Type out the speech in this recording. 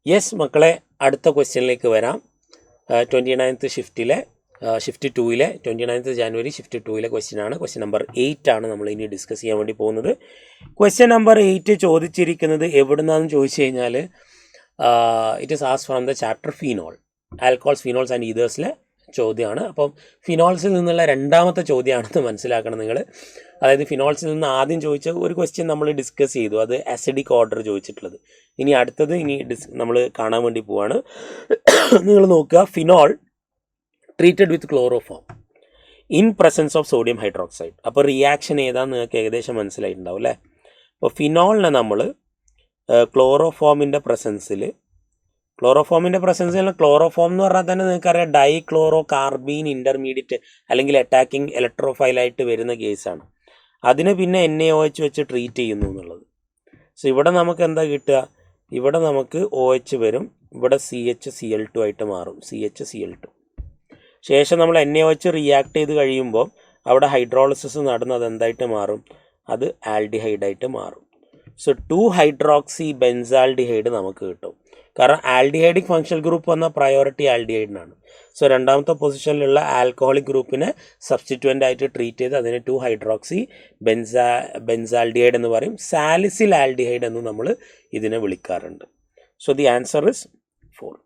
Yes മക്കളെ, അടുത്ത ക്വസ്റ്റ്യനിലേക്ക് വരാം. 29th ഷിഫ്റ്റ് 2-ലെ 29th ജാനുവരി ഷിഫ്റ്റ് 2-ലെ ക്വസ്റ്റ്യനാണ്. ക്വസ്റ്റ്യൻ നമ്പർ 8 ആണ് നമ്മൾ ഇനി ഡിസ്കസ് ചെയ്യാൻ വേണ്ടി പോകുന്നത്. ക്വസ്റ്റ്യൻ നമ്പർ 8 ചോദിച്ചിരിക്കുന്നത് എവിടുന്നാന്ന് ചോദിച്ചു കഴിഞ്ഞാൽ it is asked from the chapter phenol, alcohols, phenols and ഈതേഴ്സിലെ ചോദ്യമാണ്. അപ്പം ഫിനോൾസിൽ നിന്നുള്ള രണ്ടാമത്തെ ചോദ്യമാണെന്ന് മനസ്സിലാക്കണം നിങ്ങൾ. അതായത് ഫിനോൾസിൽ നിന്ന് ആദ്യം ചോദിച്ച ഒരു ക്വസ്റ്റ്യൻ നമ്മൾ ഡിസ്കസ് ചെയ്തു, അത് അസിഡിക് ഓർഡർ ചോദിച്ചിട്ടുള്ളത്. ഇനി അടുത്തത് നമ്മൾ കാണാൻ വേണ്ടി പോവാണ്. നിങ്ങൾ നോക്കുക, phenol treated with chloroform in presence of sodium hydroxide. അപ്പോൾ റിയാക്ഷൻ ഏതാണെന്ന് നിങ്ങൾക്ക് ഏകദേശം മനസ്സിലായിട്ടുണ്ടാവും അല്ലേ. അപ്പോൾ ഫിനോളിനെ നമ്മൾ ക്ലോറോഫോമിൻ്റെ പ്രസൻസിൽ ക്ലോറോഫോം എന്ന് പറഞ്ഞാൽ തന്നെ നിങ്ങൾക്കറിയാം ഡൈക്ലോറോ കാർബീൻ ഇൻ്റർമീഡിയറ്റ് അല്ലെങ്കിൽ അറ്റാക്കിംഗ് ഇലക്ട്രോഫൈലായിട്ട് വരുന്ന കേസാണ്. അതിനെ പിന്നെ NaOH വെച്ച് ട്രീറ്റ് ചെയ്യുന്നു എന്നുള്ളത്. സോ ഇവിടെ നമുക്ക് എന്താ കിട്ടുക, ഇവിടെ നമുക്ക് OH വരും, ഇവിടെ CHCl2 ആയിട്ട് മാറും, CHCl2. ശേഷം നമ്മൾ NaOH റിയാക്ട് ചെയ്ത് കഴിയുമ്പോൾ അവിടെ ഹൈഡ്രോളിസിസ് നടന്ന് അതെന്തായിട്ട് മാറും, അത് ആൽഡിഹൈഡായിട്ട് മാറും. സോ 2-ഹൈഡ്രോക്സി ബെൻസാൽഡിഹൈഡ് നമുക്ക് കിട്ടും. കാരണം ആൽഡിഹൈഡിക് ഫങ്ഷണൽ ഗ്രൂപ്പ് വന്ന പ്രയോറിറ്റി ആൽഡിഹൈഡിനാണ്. സോ രണ്ടാമത്തെ പൊസിഷനിലുള്ള ആൽക്കഹോളിക് ഗ്രൂപ്പിനെ സബ്സ്റ്റിറ്റ്യൂവൻ്റ് ആയിട്ട് ട്രീറ്റ് ചെയ്ത് അതിനെ 2-ഹൈഡ്രോക്സി ബെൻസാൽഡിഹൈഡ് എന്ന് പറയും. സാലിസിൽ ആൽഡിഹൈഡ് എന്ന് നമ്മൾ ഇതിനെ വിളിക്കാറുണ്ട്. So the answer is 4.